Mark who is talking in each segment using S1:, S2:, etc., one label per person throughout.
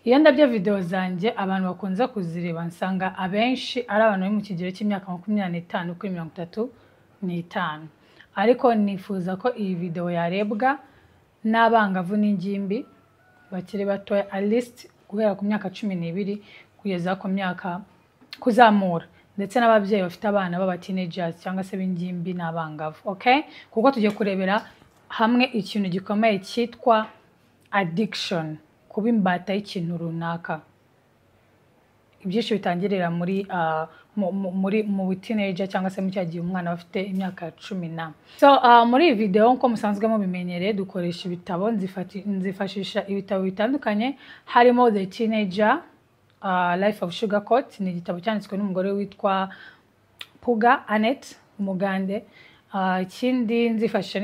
S1: iyo ndabye video zanjye abantu bakunze kuzireba nsanga abenshi ari abantu bari mu kigero cy'imyaka 25 kuri 35 ariko nifuza ko iyi video yarebwa n'abangavu n'ingimbi bakiri bato at least guhera ku myaka 12 kugeza ku myaka kuzamura ndetse n'ababyeyi bafite abana baba teenagers cyangwa se b'ingimbi n'abangavu. Okay, kuko tujye kurebera hamwe ikintu gikomeye cyitwa addiction, kuba imbata y'ikintu runaka. Ibyinshi bitangirira mu teenager cyangwa se mu cyagiye umwana bafite imyaka 10. So muri iyi video nko musanzwe mubimenyereye dukoresha ibitabo, nzifashisha ibitabo bitandukanye harimo The Teenager Life of Sugarcoat, ni igitabo cyanditswe n'umugore witwa Puga Annette Umugande. Ikindi nzifashisha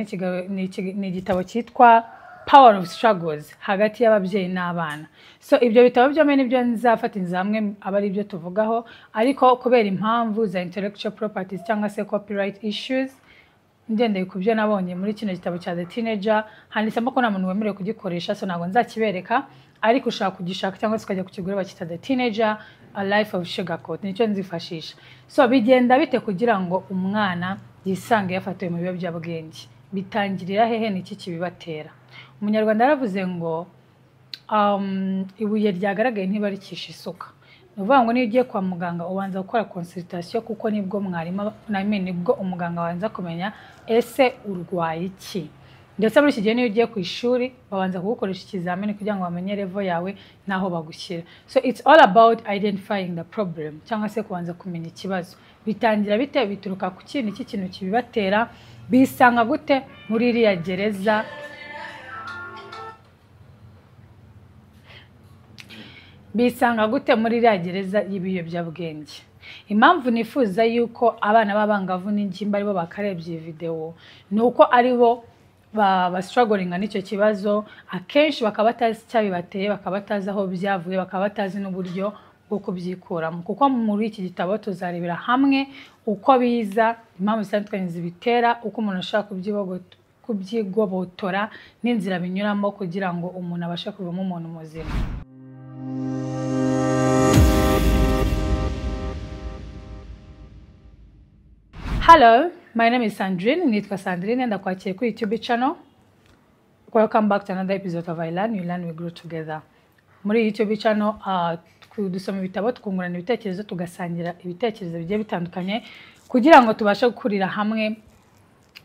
S1: ni igitabo cyitwa Power of Struggles hagati y'ababyeyi n'abana. So ibyo bitabo byombi nibyo nzafata inzamwe abari ibyo tuvugaho, ariko kubera impamvu za intellectual properties cyangwa se copyright issues ngendeye ku byo nabonye muri kino gitabo cya The Teenager handitsemo ko nta muntu wemerewe kugikoresha, so ntabwo nzakibereka, ariko ushaka kugishaka cyangwa se ukajya kukigura bakita The Teenager A Life of Sugarcoat, nicyo nzifashisha. So bigenda bite kugira ngo umwana yisange yafatiwe mu biyobyabwenge? Bitangirira hehe, niki kibibatera? Umunyarwanda yaravuze ngo ibuye ryagaragaye ntibarikisha isuka. Nuvuga ngo niyo ugiye kwa muganga ubanza gukora consultation, kuko nibwo mwarimu nibwo umuganga wanza kumenya ese urwaye iki. Ndetse muri iki gihe niyo ugiye ku ishuri babanza kugukoresha ikizamini kugira ngo bamenye level yawe naho bagushyira. So it's all about identifying the problem, cyangwa se kubanza kumenya ikibazo. Bitangira bite, bituruka ku kintu cy'ikintu kibibatera, bisanga gute muri iriya gereza y'ibiyobyabwenge. Impamvu nifuza yuko abana b'abangavu n'ingimbi aribo bakarebye video nuko aribo strugglinga n'icyo kibazo, akenshi bakaba batazi cyabibateye, bakaba batazi aho byavuye, bakaba batazi n'uburyo bwo kubyikuramo. Kuko muri iki gitabo tuzarebera hamwe uko biza, impamvu zitandukanye zibitera, uko umuntu ashaka kubyigobotora n'inzira binyuramo kugira ngo umuntu abashe kuvamo umuntu muzima. Hello, my name is Sandrine. Nitwa Sandrine, ndakwakiriye kuri YouTube channel. Welcome back to another episode of I Learn, You Learn, We Grow Together. Muri YouTube channel dusoma ibitabo, tukungurana ibitekerezo, tugasangira ibitekerezo bigiye bitandukanye kugira ngo tubashe gukurira hamwe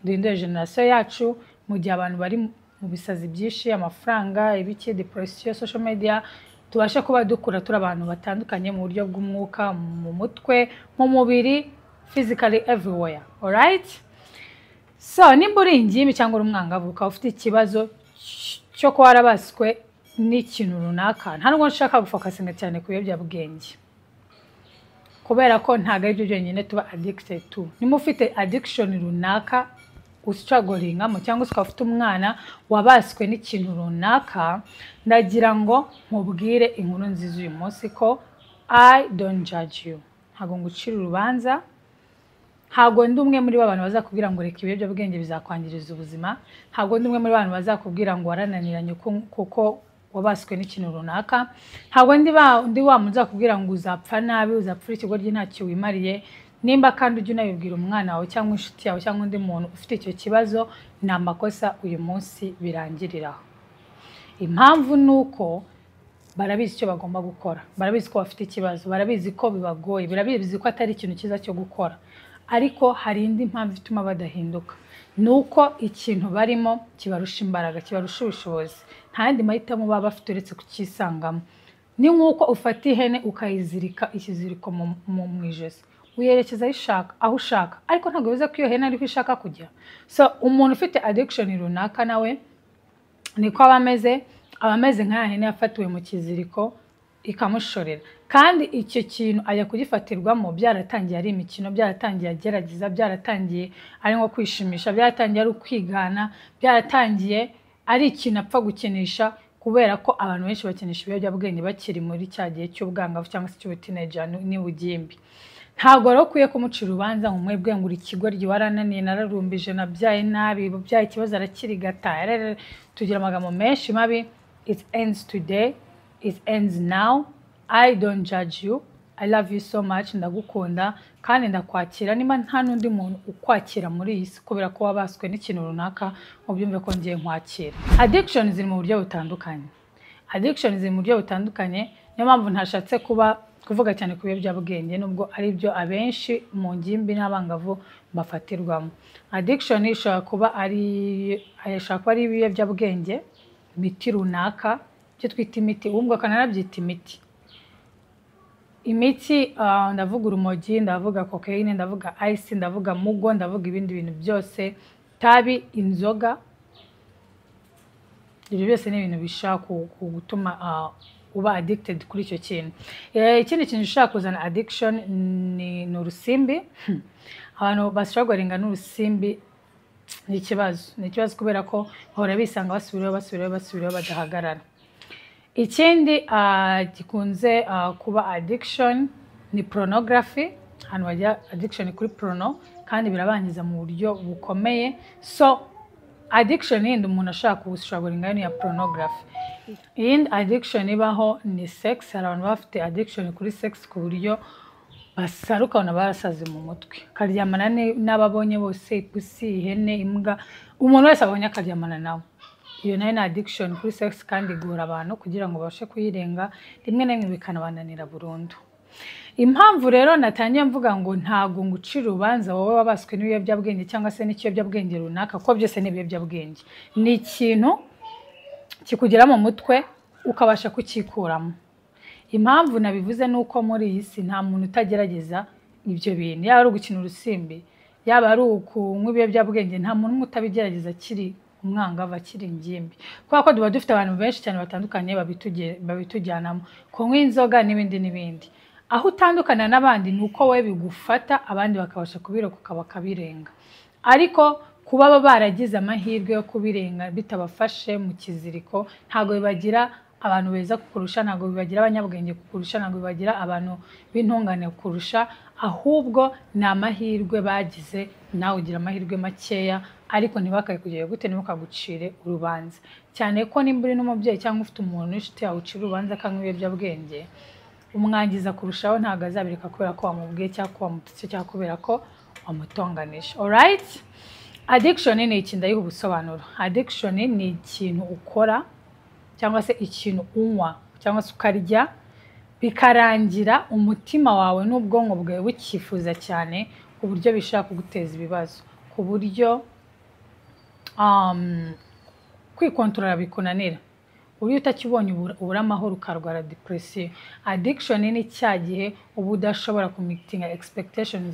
S1: duhindure generation yacu mu gihe abantu bari mu bisazi byinshi, amafaranga, ibiki, depression, social media, tubashe kuba dukura turi abantu batandukanye mu buryo bw'umwuka, mu mutwe, mu mubiri, physically everywhere. All right? So nimba uri ingimbi cyangwa uri umwangavu ukaba ufite ikibazo cyo kuba warabaswe n'ikintu runaka, nta nubwo nshaka gufokasinga cyane ku biyobyabwenge, kubera ko ntabwo ari byo byonyine tuba addicted to. Nimba ufite addiction runaka ustruggling cyangwa se ufite umwana wabaswe n'ikintu runaka, ndagira ngo mubwire inkuru nziza uyu munsi ko I don't judge you. Ntabwo ngucira urubanza, ntabwo ndi umwe muri abantu bazakubwira ngo reka ibiyobyabwenge bizakwangiriza ubuzima, ntabwo ndi umwe muri abantu bazakubwira ngo warananiranye kuko wabaswe n'ikintu runaka, ntabwo ndi wa muntu uzakubwira ngo uzapfa nabi, uzapfura ikigoryi ntacyo wimariye. Nimba kandi ujye unabibwira umwana wawe cyangwa inshuti yawe cyangwa undi muntu ufite icyo kibazo, ni amakosa uyu munsi birangiriraho. Impamvu nuko barabizi icyo bagomba gukora, barabizi ko bafite ikibazo, barabizi ko bibagoye, barabizi ko atari ikintu cyiza cyo gukora, ariko hari indi mpamvu ituma badahinduka. Nuko ikintu barimo kibarusha imbaraga, kibarusha ubushobozi, nta yandi mahitamo baba bafite uretse kukisangamo. Ni nk'uko ufata ihene ukayizirika ikiziriko mu ijosi, uyerekeza aho ushaka, ariko ntabwo bivuze ko iyo hene ariho ishaka kujya. So umuntu ufite addiction runaka nawe niko aba ameze nka hene yafatiwe mu kiziriko ikamushorera. Kandi icyo kintu ajya kugifatirwamo byaratangiye ari imikino, byaratangiye agerageza, byaratangiye ari nko kwishimisha, byaratangiye ari ukwigana, byaratangiye ari ikintu apfa gukinisha, kubera ko abantu benshi bakinisha ibiyobyabwenge bakiri muri cya gihe cy'ubwangavu cyangwa se cy'ubutineja n'ubugimbi. Ntabwo rero ukwiye kumucira urubanza ngo mwebwe ngo uri ikigoryi, warananiye, nararumbije, nabyaye nabi, byaye ikibazo arakirigata, tugira amagambo menshi mabi. It ends today. it ends now. I don't judge you. I love you so much. Ndagukunda kandi ndakwakira niba nta nundi muntu ukwakira muri iyi si kubera ko wabaswe n'ikintu runaka ubyumve ko ngiye nkwakira. Addiction ziri mu buryo butandukanye. Addiction ziri mu buryo butandukanye, niyo mpamvu ntashatse kuvuga cyane ku biyobyabwenge nubwo ari byo abenshi mu ngimbi n'abangavu bafatirwamo. Addiction ishobora kuba ari ibiyobyabwenge, imiti runaka, icyo twita imiti, ubwo kananabyita imiti. Imiti ndavuga urumogi, ndavuga cocaine, ndavuga ice, ndavuga mugo, ndavuga ibindi bintu byose, tabi, inzoga. Ibyo byose ni ibintu bishaka gutuma uba addicted kuri icyo kintu. Ikindi kintu gishaka kuzana addiction ni urusimbi. Abantu bastrugglinga n'urusimbi ni ikibazo kubera ko bahora bisanga basubirayo badahagarara. Ikindi gikunze kuba addiction ni pornography. Hano bajya addiction kuri porno kandi birabangiza mu buryo bukomeye. So addiction yindi umuntu ashaka gustrugglinga ni ya pornography. Iyindi addiction ibaho ni sex. Hari abantu bafite addiction kuri sex ku buryo basaruka barasaze mu mutwe, karyamana n'ababonye bose, ipusi, ihene, imbwa, umuntu wese abonye akaryamana nawe. Iyo nayo ni addiction kuri sex kandi igora abantu kugira ngo babashe kuyirenga, rimwe na rimwe bikanabananira burundu. Impamvu rero natangiye mvuga ngo ntago ngucira urubanza wowe wabaswe n'ibiyobyabwenge cyangwa se n'ikiyobyabwenge runaka, ko byose ni ibiyobyabwenge. Ni ikintu kikugera mu mutwe ukabasha kukikuramo. Impamvu nabivuze nuko muri iyi si nta muntu utagerageza ibyo bintu, yaba ari ugukina urusimbi, yaba ari ukunywa ibiyobyabwenge, nta muntu utabigerageza kiri umwangavu, akiri ingimbi. Kubera ko duba dufite abantu benshi cyane batandukanye babitujyanamo, kunywa inzoga n'ibindi. Aho utandukana n'abandi ni uko wowe bigufata, abandi bakabasha kubirokoka bakabirenga. Ariko kuba baragize amahirwe yo kubirenga bitabafashe mu kiziriko, ntago bibagira abantu beza kukurusha, ntago bibagira abanyabwenge kukurusha, ntago bibagira abantu b'intungane kukurusha, ahubwo ni amahirwe bagize, nawe ugira amahirwe makeya, ariko ntibakaye kugera gute ntimukagucire urubanza. Cyane ko nimba uri n'umubyeyi cyangwa ufite umuntu w'inshuti yawe ucira urubanza akanywa ibiyobyabwenge, umwangiza kurushaho ntago azabireka kubera ko wamubwiye cyangwa ko wamututse cyangwa kubera ko wamutonganisha. Alright? Addiction ni iki ndayiha ubusobanuro. Addiction ni ikintu ukora cyangwa se ikintu unywa cyangwa se ukarya bikarangira umutima wawe n'ubwonko bwawe bukifuza cyane ku buryo bishaka kuguteza ibibazo, ku buryo kwikontorora bikunanira, uburyo utakibonye ubura amahoro ukarwara depression. Addiction ni cya gihe uba udashobora kumitinga expectations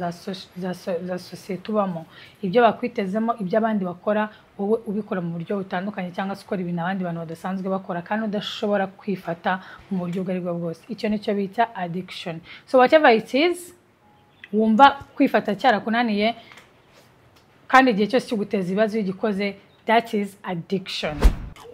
S1: za society ubamo, ibyo bakwitezemo, ibyo abandi bakora, wowe ubikora mu buryo butandukanye cyangwa se ukora ibintu abandi bantu badasanzwe bakora kandi udashobora kwifata mu buryo ubwo aribwo bwose. Icyo nicyo bita addiction. So whatever it is, wumva kwifata cyarakunaniye kandi igihe cyose cy'uguteza ibibazo y'igikoze, that is addiction.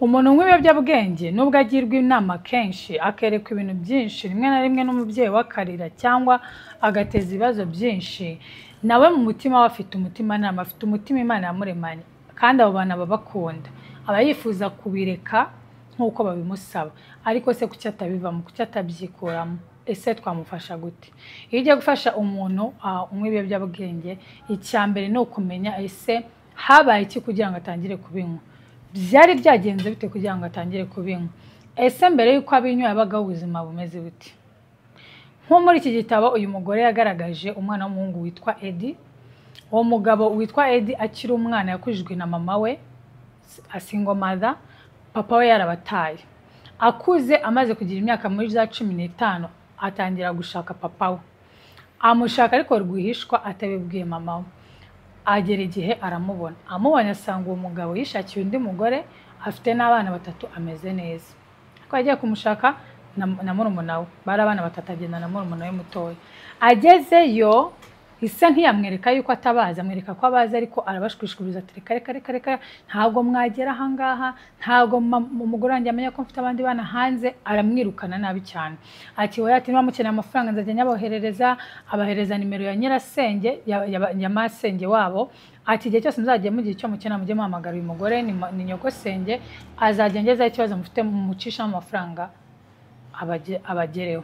S1: Umuntu unywa ibiyobyabwenge nubwo agirwa inama kenshi, akerekwa ibintu byinshi, rimwe na rimwe n'umubyeyi wakarira cyangwa agateza ibibazo byinshi, nawe mu mutima we afite umutimanama, afite umutima Imana yamuremanye kandi abo bana babakunda, aba yifuza kubireka nk'uko babimusaba. Ariko se kuki atabivamo, kuki atabyikuramo? Ese twamufasha gute? Iyo ugiye gufasha umuntu unywa ibiyobyabwenge, icya mbere ni ukumenya ese habaye iki kugira ngo atangire kubinywa, byari byagenze bite kugira ngo atangire kubinywa, ese mbere yuko abinywa yabagaho ubuzima bumeze bute. Nko muri iki gitabo uyu mugore yagaragaje umwana w'umuhungu witwa Eddie. Uwo mugabo witwa Eddie akiri umwana yakujijwe na mama we, a single mother, papa we yarabataye. Akuze amaze kugira imyaka muri za 15 atangira gushaka papa we, amushaka ariko rwihishwa atabibwiye mama we. Agera igihe aramubona, amubonye asanga uwo mugabo yishakiye undi mugore, afite n'abana 3, ameze neza. Ko agiye kumushaka na murumuna we, bari abana 3, agenda na murumuna we mutoya. Agezeyo ise ntiyamwereka yuko atabaza, amwereka ko abaza ariko arabashwishuriza ati reka ntago mwagera aha ngaha, ntago umugore wanjye amenya ko mfite abandi bana hanze, aramwirukana nabi cyane. Ati wowe ati mukeneye amafaranga nzajya nyaboherereza, abahereza nimero ya nyirasenge ya masenge wabo. Ati igihe cyose muzagiye mugiye icyo mukena mujye muhamagara uyu mugore ni nyogosenge, azajya ngeza ikibazo mufite mucisha amafaranga abagereho.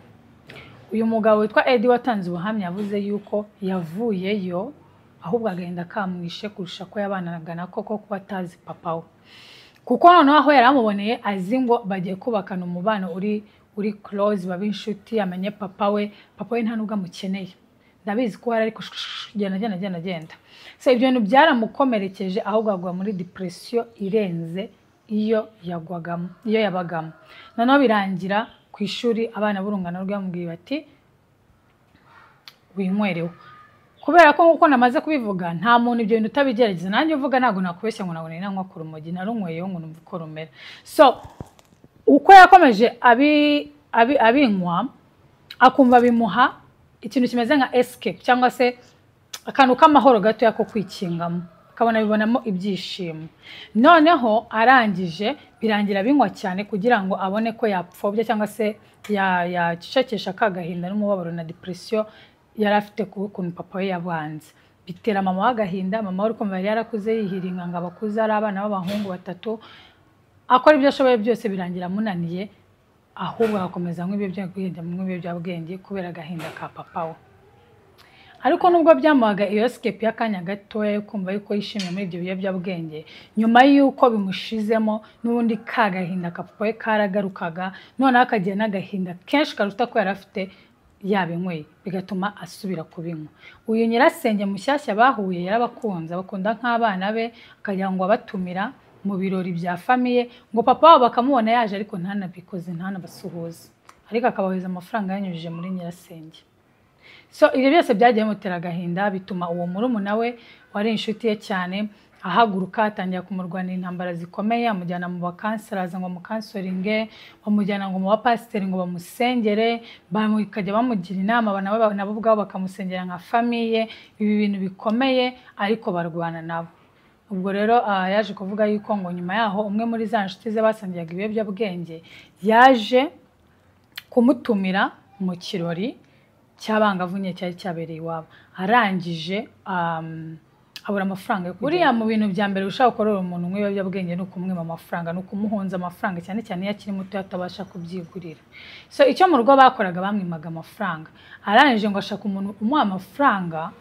S1: Uyu mugabo witwa Eddie watanze ubuhamya yavuze yuko yavuyeyo ahubwo agahinda kamwishe kurusha ko yabanaga na koko kuba atazi papa we, kuko noneho aho yaramuboneye azi ngo bagiye kubakana umubano uri close baba inshuti, amenye papa we nta nubwo amukeneye, ndabizi ko hari ariko genda. So ibyo bintu byaramukomerekeje ahubwo agwa muri depression irenze iyo yabagamo. Noneho birangira ku ishuri abana b'urungano rwe bamubwiye bati winkwereho, kubera ko nkuko namaze kubivuga nta muntu ibyo bintu utabigerageza. Nanjye uvuga ntago nakubeshya ngo nabone nanywa ku rumogi, narunkweyeho ngo numva uko rumera. So uko yakomeje abinywa akumva bimuha ikintu kimeze nka escape cyangwa se akantu k'amahoro gato yako kwikingamo, akabona bibonamo ibyishimo. Noneho arangije birangira binywa cyane kugira ngo abone ko yapfobya cyangwa se yacecekesha kagahinda n'umubabaro na depression yari afite kuntu papa we yabanze. Bitera mama w'agahinda, mama we ukomeye yari yarakuze yihiringa ngo abakuze ari abana b'abahungu 3, akora ibyo ashoboye byose birangira munaniye, ahubwo agakomeza nk'ibiyobyabwenge kubera agahinda ka papa we. Ariko nubwo byamuhaga iyo escape y'akanya gatoya yo kumva yuko yishimiye muri ibyo biyobyabwenge, nyuma y'uko bimushizemo n'ubundi kagahinda ka papa we karagarukaga, noneho akagira n'agahinda kenshi karuta ko yari afite yabinyweye, bigatuma asubira kubinywa. Uyu nyirasenge mushyashya bahuye yarabakunze, bakunda nk'abana be, akagira ngo abatumira mu birori bya famiye, ngo papa wabo bakamubona yaje ariko ntanabikoze, ntanabasuhuza, ariko akabahuza amafaranga yanyujije muri nyirasenge. So ibyo byose byagiye bimutera agahinda, bituma uwo murumuna we wari inshuti ye cyane ahaguruka atangira kumurwanira intambara zikomeye, amujyana mu bakanseraza ngo mukansoringe, bamujyana ngo mu bapasiteri ngo bamusengere, bakajya bamugira inama, nabo ubwabo bakamusengera nka famiye. Ibi bintu bikomeye ariko barwana nabo. Ubwo rero yaje kuvuga yuko ngo nyuma yaho umwe muri za nshuti ze basangiraga ibiyobyabwenge yaje kumutumira mu kirori cy'abangavu nye cyari cyabereye iwabo. Arangije abura amafaranga yo kujya. Buriya mu bintu bya mbere ushaka gukorera umuntu nk'ibiyobyabwenge ni ukumwima amafaranga, ni ukumuhunza amafaranga, cyane cyane iyo akiri muto atabasha kubyigurira. So icyo mu rugo bakoraga bamwimaga amafaranga. Arangije ngo ashaka umuntu umuha amafaranga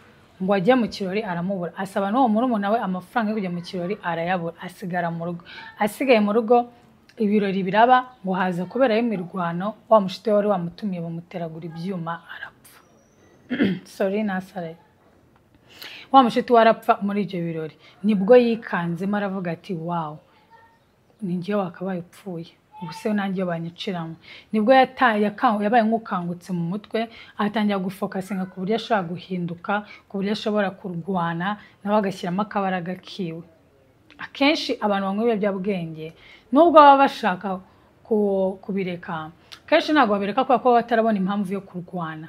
S1: ngo ajye mu kirori, aramubura. Asaba n'uwo murumuna we amafaranga yo kujya mu kirori, arayabura, asigara mu rugo. Asigaye mu rugo ibirori biraba, ngo haza kuberayo imirwano, wa mushite wari wamutumiye bamuteragura ibyuma arapfa. Sorry nasare. Wa mushite warapfa muri ibyo birori. Nibwo yikanzemo aravuga ati wow, ninjye wakabaye upfuye, ubuse nanjye banyiciramo. Nibwo yabaye nk'ukangutse mu mutwe, atangira gufokasinga ku buryo ashobora guhinduka, ku buryo ashobora kurwana, nawe agashyiramo akabaraga kiwe. Akenshi abantu banywa ibiyobyabwenge nubwo baba bashaka kubireka, kenshi ntabwo babireka kubera ko baba batarabona impamvu yo kurwana,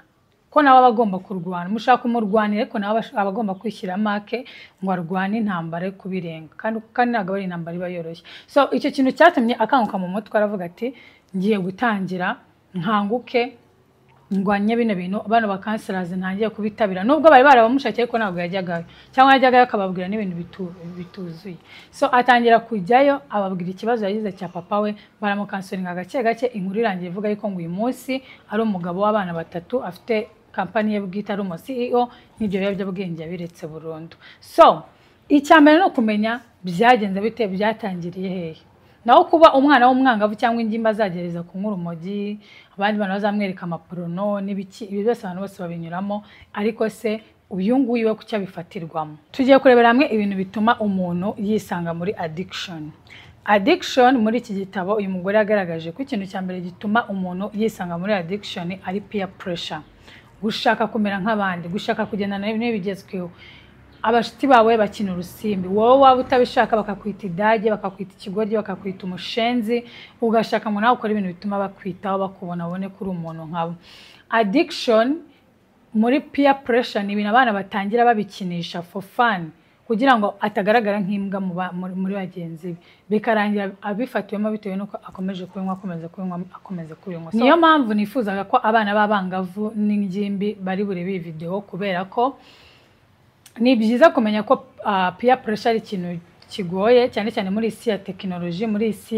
S1: ko nawe aba agomba kurwana. Mushaka kumurwanira ariko nawe aba agomba kwishyira make ngo arwane intambara yo kubirenga, kandi ntabwo ari intambara iba yoroshye. So icyo kintu cyatumye akanguka mu mutwe, aravuga ati ngiye gutangira nkanguke ngwanye bino bintu, abantu bakanseraza ntangiye kubitabira. Nubwo bari barabamushakiye ariko ntabwo yajyagayo, cyangwa yajyagayo akababwira n'ibintu bituzuye. So atangira kujyayo, ababwira ikibazo yagize cya papa we, baramukansoringa gake gake. Inkuru irangiye ivuga yuko ngo uyu munsi ari umugabo w'abana 3, afite kampani ye bwite, ari CEO, n'ibyo biyobyabwenge yabiretse burundu. So icyambere no kumenya byagenze bite, byatangiriye hehe. Naho kuba umwana w'umwangavu cyangwa ingimba azagereza kunywa urumogi, abandi bantu bazamwereka amaporono n'ibiki, ibi byose abantu bose babinyuramo, ariko se uyu nguyu we kucyo abifatirwamo. Tugiye kurebera hamwe ibintu bituma umuntu yisanga muri addiction. Addiction muri iki gitabo uyu mugore yagaragaje ko ikintu cya mbere gituma umuntu yisanga muri addiction ari peer pressure, gushaka kumera nk'abandi, gushaka kugendana n'ibigezweho. Abashiti bawe bakina urusimbi, wowe waba utabishaka bakakwita idage, bakakwita ikigoryi, bakakwita umushenzi, ugashaka ngo nawe ukora ibintu bituma bakwitaho, bakubona babone ko uri umuntu nkabo. Addiction muri peer pressure ni ibintu abana batangira babikinisha for fun, kugira ngo atagaragara nk'imbwa muri bagenzi be, bikarangira abifatiwemo bitewe nuko akomeje kubinywa. Niyo mpamvu nifuzaga ko abana b'abangavu n'ingimbi bari burebe iyi video, kubera ko ni byiza kumenya ko peer pressure ari ikintu kigoye, cyane cyane muri isi ya technology, muri isi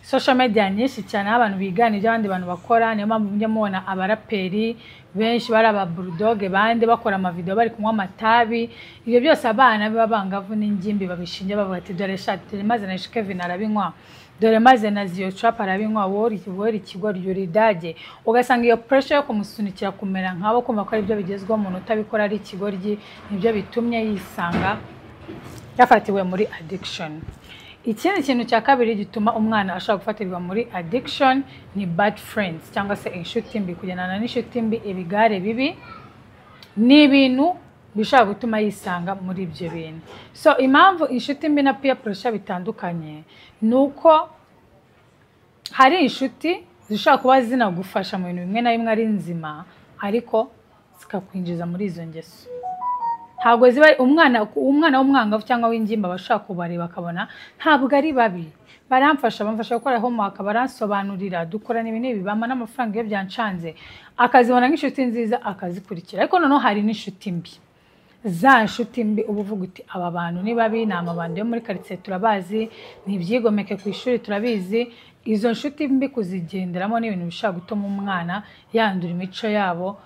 S1: social media nyinshi cyane abantu bigana ibyo abandi bantu bakora. Niyo mpamvu mujya mubona abaraperi benshi bari aba bulldog bande bakora ama video bari kunywa amatabi. Ibyo byose abana b'abangavu n'ingimbi babishinje bavuga ati dore shati maze na Kevin arabinywa, dore maze na Zio Trap arabinywa, wori kigo ryuridage. Ugasanga iyo pressure yo kumusunikira kumera nkabo kumva ko ari byo bigezweho, umuntu utabikora ari ikigoryi, nibyo bitumye yisanga yafatiwe muri addiction. Ikindi kintu cya kabiri gituma umwana ashaka gufatirwa muri addiction ni bad friends cyangwa se inshuti mbi. Kugendana n'inshuti mbi, ibigare bibi, ni ibintu bishaka gutuma yisanga muri ibyo bintu. So impamvu inshuti mbi na peer pressure bitandukanye nuko hari inshuti zishaka kuba zinagufasha mu bintu bimwe na bimwe ari nzima, ariko zikakwinjiza muri izo ngeso. Ntabwo ziba umwana w'umwangavu cyangwa w'ingimba bashaka kubareba bakabona ntabwo ari babi, baramfasha bamfasha gukora homework, baransobanurira, dukorana ibintu ibi, bampa n'amafaranga iyo byancanze, akazibona nk'inshuti nziza akazikurikira. Ariko noneho hari n'inshuti mbi. Za nshuti mbi uba uvuga uti aba bantu ni babi, ni amabandi yo muri quartier turabazi, ni ibyigomeke ku ishuri turabizi. Izo nshuti mbi kuzigenderamo ni ibintu bishaka gutuma umwana yandura imico yabo,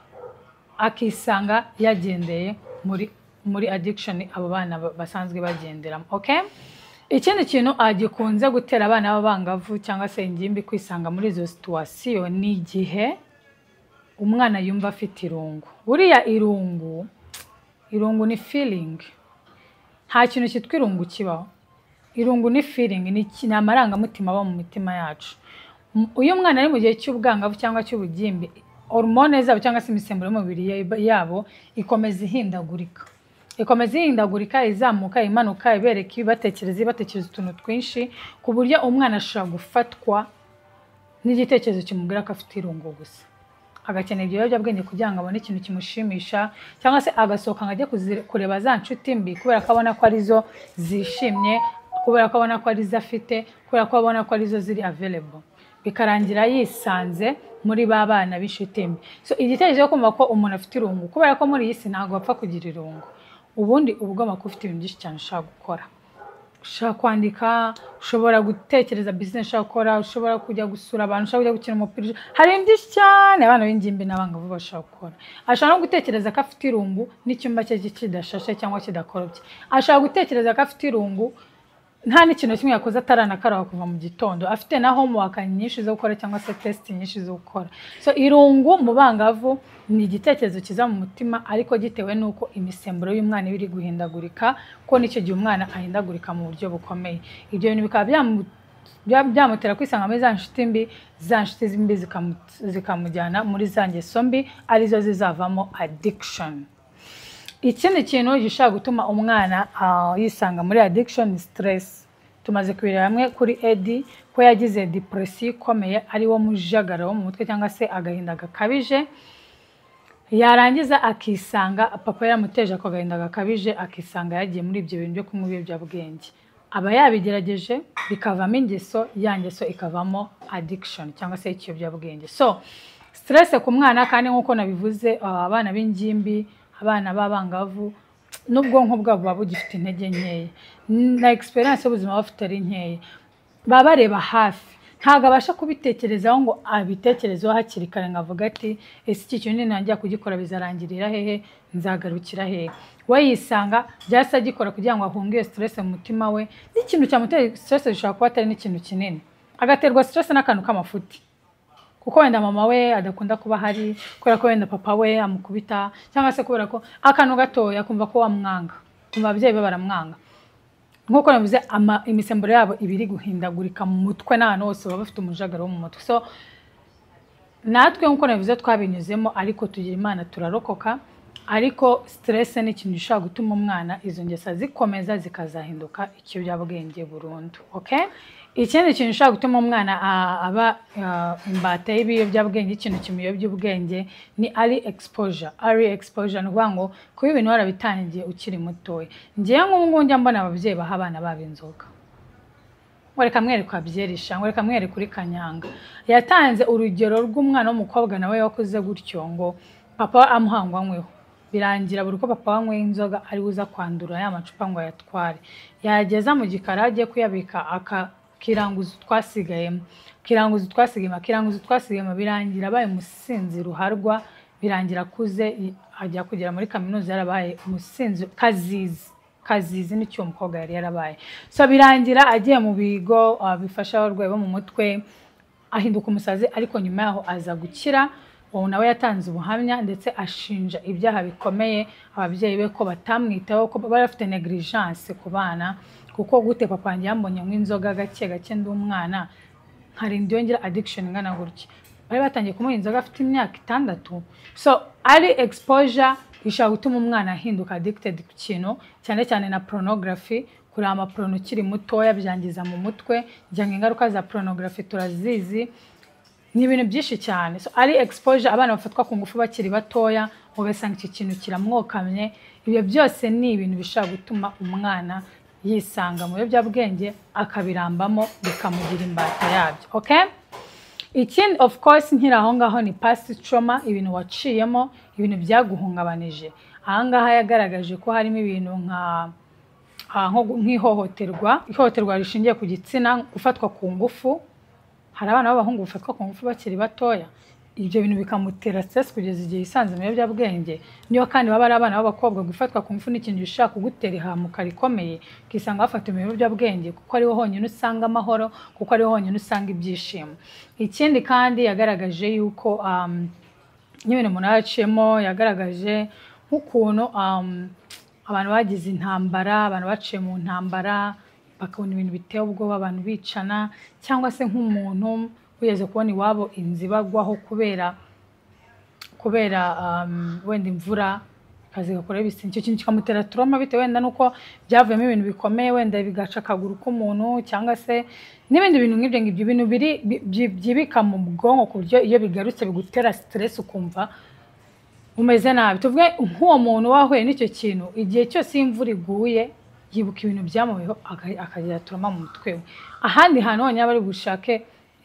S1: akisanga yagendeye muri addiction abo bana basanzwe bagenderamo. Okay? Ikindi kintu agikunze gutera abana b'abangavu cyangwa se ingimbi kwisanga muri izo situation ni igihe umwana yumva afite irungu. Buriya irungu ni feeling. Nta kintu cyitwa irungu kibaho. Irungu ni feeling, ni amarangamutima aba mu mitima yacu. Uyu mwana ari mu gihe cy'ubwangavu cyangwa cy'ubugimbi, hormone zabo cyangwa se imisemburo y'umubiri yabo ikomeza ihindagurika, izamuka imanuka, ibereka ibibatekereza utuntu twinshi, ku buryo umwana ashobora gufatwa n'igitekerezo kimubwira ko afite irungu gusa. Agakenera ibyo biyobyabwenge kugira ngo abone ikintu kimushimisha, cyangwa se agasohoka ngo ajye kureba za nshuti mbi kubera ko abona ko arizo zishimye, kubera ko abona ko arizo afite, kubera ko abona ko arizo ziri available, bikarangira yisanze muri ba bana b'inshuti mbi. So igitekerezo cyo kumva ko umuntu afite irungu, kubera ko muri iyi si ntabwo bapfa kugira irungu, ubundi uba ugomba kuba ufite ibintu byinshi cyane ushaka gukora. Ushaka kwandika, ushobora gutekereza business ushaka gukora, ushobora kujya gusura abantu, ushaka kujya gukina umupira. Hari ibintu byinshi cyane abana b'ingimbi n'abangavu bashaka gukora. Ashaka no gutekereza ko afite irungu n'icyumba cye kidashashe cyangwa kidakorobye. Ashaka gutekereza ko afite irungu nta n'ikintu kimwe yakoze ataranakarawa kuva mu gitondo, afite na homework nyinshi zo gukora cyangwa se test nyinshi zo gukora. So irungu mu bangavu ni igitekerezo kiza mu mutima, ariko gitewe nuko imisemburo y'umwana iri guhindagurika, ko nicyo gihe umwana ahindagurika mu buryo bukomeye. Ibyo bintu bikaba byamutera kwisanga muri za nshuti mbi, za nshuti mbi zikamujyana muri za ngeso mbi, arizo zizavamo addiction. Ikindi kintu gishaka gutuma umwana yisanga muri addiction ni stress. Tumaze kwirira hamwe kuri Eddie ko yagize depression ikomeye, ari wo mujagara wo mu mutwe cyangwa se agahinda gakabije, yarangiza akisanga papa yaramuteje ako gahinda gakabije, akisanga yagiye muri ibyo bintu byo kunywa ibiyobyabwenge. Aba yabigerageje bikavamo ingeso, ya ngeso ikavamo addiction cyangwa se ikiyobyabwenge. So stress ku mwana, kandi nkuko nabivuze, abana b'ingimbi, abana b'abangavu n'ubwonko bwabo buba bugifite intege nkeya, na experience y'ubuzima bafite ari nkeya, baba bareba hafi, ntabwo abasha kubitekerezaho ngo abitekerezeho hakiri kare ngo avuga ati ese iki kintu ninangira kugikora bizarangirira hehe, nzagarukira hehe. We yisanga byasa agikora kugira ngo ahunge stress mu mutima we, n'ikintu cyamutera stress gishobora kuba atari n'ikintu kinini, agaterwa stress n'akantu k'amafuti, kuko wenda mama we adakunda kuba hari, kubera ko wenda papa we amukubita, cyangwa se kubera ko akantu gatoya kumva ko wamwanga, kumva ababyeyi be baramwanga. Nkuko navuze, imisemburo yabo ibiri guhindagurika mu mutwe, n'ahantu hose baba bafite umujagara wo mu mutwe. So natwe nkuko navuze twabinyuzemo, ariko tugira Imana turarokoka. Ariko stress ni ikintu gishobora gutuma umwana izo ngesa zikomeza zikazahinduka ikiyobyabwenge burundu. Okay? Ikindi kintu gishobora gutuma umwana aba imbata y'ibiyobyabwenge, ikintu kimuyobya ubwenge, ni early exposure. Early exposure ni ukuvuga ngo kuba ibintu warabitangiye ukiri mutoya. Ngewe nk'ubu njya mbona ababyeyi baha abana babo inzoga, ngo reka mwereke abyerisha, ngo reka mwereke kuri kanyanga. Yatanze urugero rw'umwana w'umukobwa nawe wakuze gutyo, ngo papa amuhangwa nkweho, birangira buri ko papa wanyweye inzoga ari uza kwandura ya macupa ngo ayatware. Yageza mu gikari agiye kuyabika kiranguza birangira abaye umusinzi ruharwa, birangira akuze ajya kugera muri kaminuza yarabaye umusinzi kazizi n'icyo umukobwa yari yarabaye. So birangira agiye mu bigo bifasha abarwayi bo mu mutwe, ahinduka umusazi, ariko nyuma yaho aza gukira. Uwo nawe yatanze ubuhamya ndetse ashinja ibyaha bikomeye ababyeyi be ko batamwitaho, ko bari bafite negligence ku bana, kuko gute papa wanjye yambonye nk'inzoga gake gake ndi umwana nkarinda yongera addiction ingana gutya. Bari batangiye kumuha inzoga afite imyaka 6. So ari exposure ishaka gutuma umwana ahinduka addicted ku kintu, cyane cyane na pornography. Kuri amaporno ukiri mutoya byangiza mu mutwe, njyanga ingaruka za pornography turazizi, ni ibintu byinshi cyane. So ari exposure, abana bafatwa ku ngufu bakiri batoya, ugasanga iki kintu kiramwokamye. Ibyo byose ni ibintu bishaka gutuma umwana yisanga mu biyobyabwenge, akabirambamo bikamugira imbata yabyo. Okay, ikindi of course nkiraho ngaho ni past trauma, ibintu waciyemo, ibintu byaguhungabanije. Ahangaha yagaragaje ko harimo ibintu nk'ihohoterwa rishingiye ku gitsina, gufatwa ku ngufu. Hari abana b'abahungu bafatwa ku ngufu bakiri batoya, ibyo bintu bikamutera stress kugeza igihe yisanze mu biyobyabwenge. Niyo kandi baba ari abana b'abakobwa, gufatwa ku ngufu n'ikintu gishaka kugutera ihamuka rikomeye, kisanga bafata mu biyobyabwenge kuko ariho honyine usanga amahoro, kuko ariho honyine usanga ibyishimo. Ikindi kandi yagaragaje yuko n'ibintu umuntu yaciyemo, yagaragaje nk'ukuntu abantu bagize intambara, abantu baciye mu ntambara bakabona ibintu biteye ubwoba, abantu bicana, cyangwa se nk'umuntu wigeze kubona iwabo inzu ibagwaho kubera wenda imvura kazi gakora ibisi, icyo kintu kikamutera trauma bitewe wenda nuko byavuyemo ibintu bikomeye, wenda bigaca akaguru k'umuntu, cyangwa se n'ibindi bintu nk'ibyo ngibyo, ibintu byibika mu bwonko ku buryo iyo bigarutse bigutera stress ukumva umeze nabi. Tuvuge nk'uwo muntu wahuye n'icyo kintu, igihe cyose imvura iguye yibuka ibintu byamubeho, akagira trauma mu mutwe we. Ahandi hantu honyine bari gushake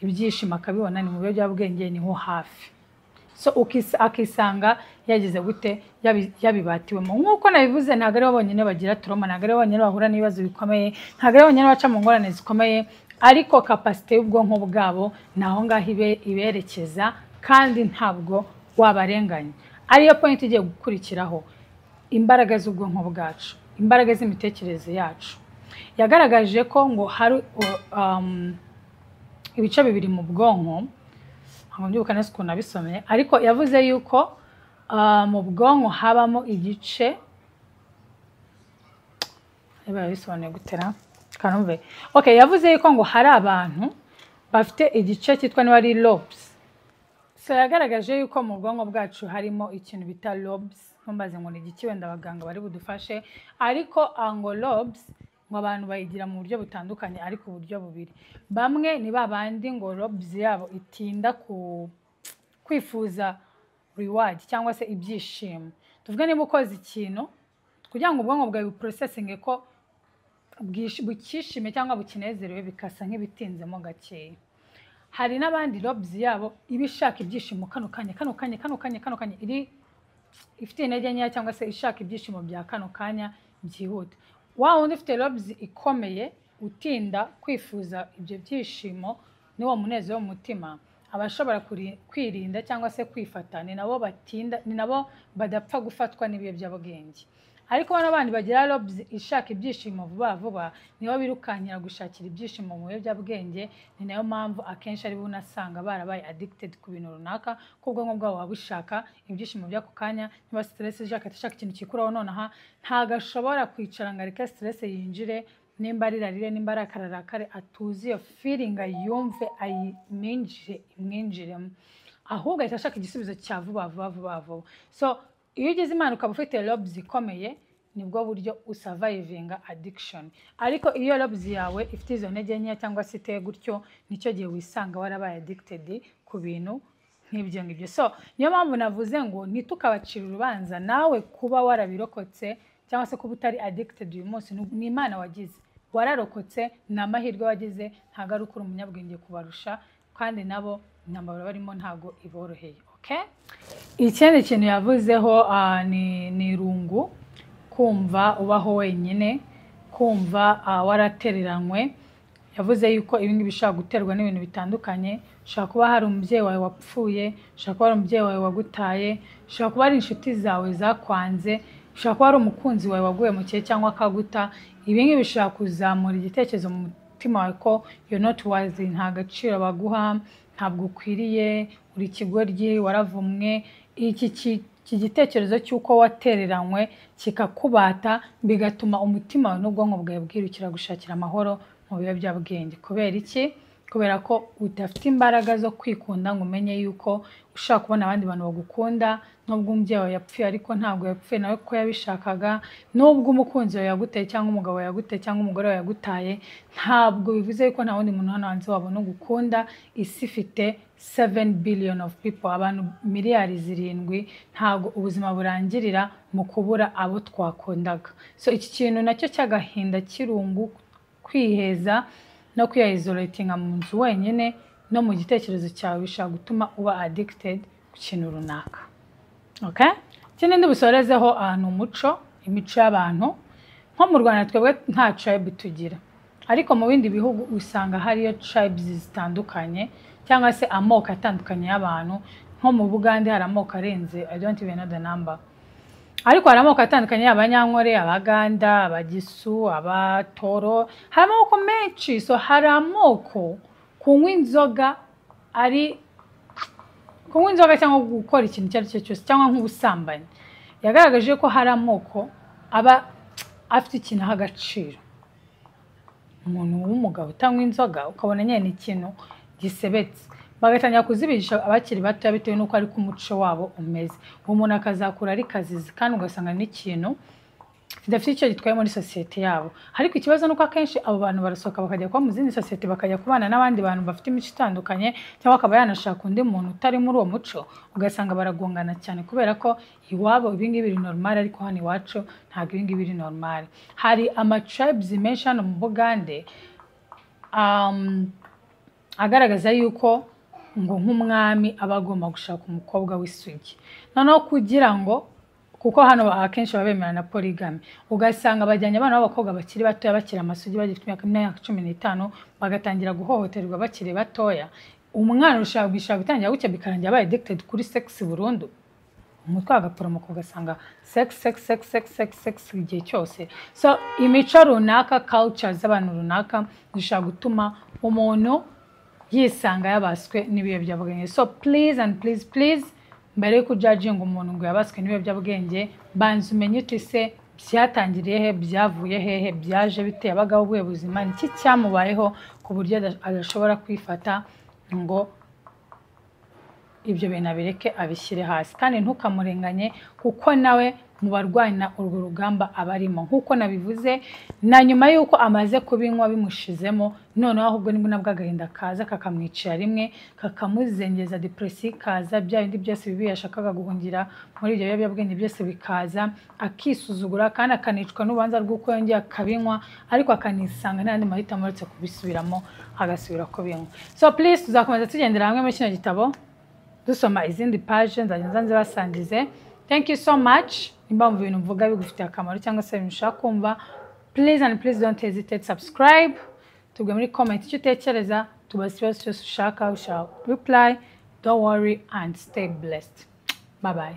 S1: ibyishimo akabibona ni mu biyobyabwenge, niho hafi. So akisanga yagize gute, yabibatiwemo. Nk'uko nabivuze, ntabwo ari bonyine bagira trauma, ntabwo ari bonyine bahura n'ibibazo bikomeye, ntabwo ari bonyine baca mu ngorane zikomeye, ariko capacity y'ubwonko bwabo naho ngaho iberekeza, kandi ntabwo wabarenganya. Ariyo point igiye gukurikiraho, imbaraga z'ubwonko bwacu, imbaraga z'imitekerereze yacu. Yagaragaje ko ngo hari ibice bibiri mu bwonko, ntabwo mbyuka neza ukuntu nabisomeye, ariko yavuze yuko mu bwonko habamo igice, bisobanuye gutera kanumve. Okay, yavuze yuko ngo hari abantu bafite igice cyitwa niba ari lobes. So yagaragaje yuko mu bwonko bwacu harimo ikintu bita lobes, ntumbaze ngo ni igiki, wenda abaganga bari budufashe, ariko ngo lobes ngo abantu bayigira mu buryo butandukanye, ariko uburyo bubiri. Bamwe ni babandi ngo lobes yabo itinda kwifuza reward cyangwa se ibyishimo. Tuvuge niba ukoze ikintu kugira ngo ubwonko bwawe buprocessinge ko bukishime cyangwa bukinezerewe, bikasa nk'ibitinzemo gakeya. Hari n'abandi lobes yabo ibishaka ibyishimo kano kanya iri ifite intege nkeya, cyangwa se ishaka ibyishimo bya kano kanya byihuta. Wa wundi ufite lobes ikomeye utinda kwifuza ibyo byishimo niwo munezero w'umutima, abashobora kwirinda cyangwa se kwifata, ni nabo badapfa gufatwa n'ibiyobyabwenge. Ariko bano bandi bagira lobes ishaka ibyishimo vuba vuba, nibo birukankira gushakira ibyishimo mu biyobyabwenge. Ni nayo mpamvu akenshi ari bunasanga barabaye addicted ku bintu runaka, ko ubwonko bwabo wabushaka ibyishimo by'ako kanya. Niba stress ishaka ikintu kikuraho nonaha, ntago ashobora kwicara ngo areke stress yinjire, nimba arirarire, nimba ararakare, atuzi iyo feeling ayumve, imwinjiremo, ahubwo ahita ashaka igisubizo cya vuba vuba. So iyo ugize imana ukaba ufite lobes ikomeye, nibwo buryo usurvivinga addiction. Ariko iyo lobes yawe ifite izo ntege nkeya cyangwa se iteye gutyo, nicyo gihe wisanga warabaye addicted ku bintu nk'ibyo ngibyo. So niyo mpamvu navuze ngo ntitukabacira urubanza. Nawe kuba warabirokotse cyangwa se kuba utari addicted uyu munsi, ni imana wagize, wararokotse, ni amahirwe wagize, ntabwo ari ukuri umunyabwenge kubarusha, kandi nabo intambara barimo ntabwo iboroheye. Okay, ikindi kintu yavuzeho ni irungu, kumva ubaho wenyine, kumva waratereranywe. yavuze yuko ibingi bishaka guterwa n'ibintu bitandukanye. Ushaka kuba hari umubyeyi wawe wapfuye, ushaka kuba hari umubyeyi wawe wagutaye, ushaka kuba ari inshuti zawe zakwanze, ushaka kuba ari umukunzi wawe waguye mu kihe cyangwa akaguta. Ibingi bishaka kuzamura igitekerezo mu mutima wawe ko you're not worthy, nta gaciro baguha, ntabwo ukwiriye, uri ikigoryi, waravumwe. Iki gitekerezo cy'uko watereranywe kikakubata, bigatuma umutima wawe n'ubwonko bwawe bwirukira gushakira amahoro mu biyobyabwenge. Kubera iki? Kubera ko udafite imbaraga zo kwikunda ngo umenye yuko ushaka kubona abandi bantu bagukunda. Nubwo umubyeyi wawe yapfuye ariko ntabwo yapfuye nawe ko yabishakaga, nubwo umukunzi wawe yagutaye cyangwa umugabo wawe yagutaye cyangwa umugore wawe yagutaye, ntabwo bivuze yuko nta wundi muntu hano hanze wabona ugukunda. Isi ifite 7 billion of people, abantu miliyari 7. Ntabwo ubuzima burangirira mu kubura abo twakundaga. So iki kintu nacyo cy'agahinda kirungu, kwiheza no kwiyisolatinga mu nzu wenyine no mu gitekerezo cyawe bishaka gutuma uba addicted ku kintu runaka. Okay? Ikindi ndibusorezeho ahantu imico y'abantu. Nko mu Rwanda twebwe nta tribe tugira, ariko mu bindi bihugu usanga hariyo tribes zitandukanye cyangwa se amoko atandukanye y'abantu. Nko mu Bugande hari amoko arenze, I don't even know the number. Ariko hari amoko atandukanye y'Abanyankore, Abaganda, Abagisu, Abatoro, hari amoko menshi. So hari amoko kunywa inzoga cyangwa gukora ikintu icyo ari cyo cyose cyangwa nk'ubusambanyi. Yagaragaje ko hari amoko aba afite ikintu aha agaciro. Umuntu w'umugabo utanywa inzoga ukabona nyine ikintu gisebetse, bagatangira kuzibigisha abakiri bato bitewe n'uko ari ku muco wabo umeze. Uwo muntu akazakura ari kazizi kandi ugasanga n'ikintu kidafite icyo gitwaye muri sosiyete yabo. Ariko ikibazo nuko akenshi abo bantu barasohoka bakajya kuba mu zindi sosiyete, bakajya kubana n'abandi bantu bafite imico itandukanye, cyangwa akaba yanashaka undi muntu utari muri uwo muco, ugasanga baragongana cyane kubera ko iwabo ibingibi biri normal ariko hano iwacu ntabwo ibingibi biri normal. Hari tribes menshi hano mu Bugande agaragaza yuko ngo nk'umwami aba agomba gushaka umukobwa w'isugi. Noneho kugira ngo, kuko hano akenshi babemera na polygamy, ugasanga bajyanye abana b'abakobwa bakiri batoya bakiri amasugi bagifite imyaka 15 bagatangira guhohoterwa bakiri batoya. Umwana ushaka gutangira gutya bikarangira abaye addicted kuri sex burundu. Umutwe agaporomoka ugasanga sex igihe cyose. So imico runaka, culture z'abantu runaka zishaka gutuma umuntu yisanga yabaswe n'ibiyobyabwenge. So please and please, mbere yo kujudging umuntu ngo yabaswe n'ibiyobyabwenge, banza umenye uti se byatangiriye he, byavuye hehe, byaje bite, yabagaho ubuhe buzima, niki cyamubayeho ku buryo adashobora kwifata ngo ibyo bintu abireke abishyire hasi. Kandi ntukamurenganye kuko nawe mu barwanya urwo rugamba abarimo. Nkuko nabivuze, na nyuma yuko amaze kubinywa bimushizemo, noneho ahubwo nibwo nabwo agahinda kaza kakamwicira rimwe, kakamuzengeza, depression kaza, bya bindi byose bibi yashakaga guhungira muri ibyo biyobyabwenge byose bikaza, akisuzugura kandi akanicwa n'ubanza rw'uko yongeye akabinywa, ariko akanisanga n'andi mahitamo uretse kubisubiramo agasubira ko binywa. So please, tuzakomeza tugendera hamwe muri kino gitabo dusoma izindi page nzajya nzibasangize. Thank you so much. Nimba mu bintu mvuga bigufitiye akamaro cyangwa se bishaka kumva, please and please don't hesitate, subscribe, tubwe muri comment icyo utekereza, tubaze ikibazo cyose ushaka, we shall reply. Don't worry and stay blessed. Bye bye.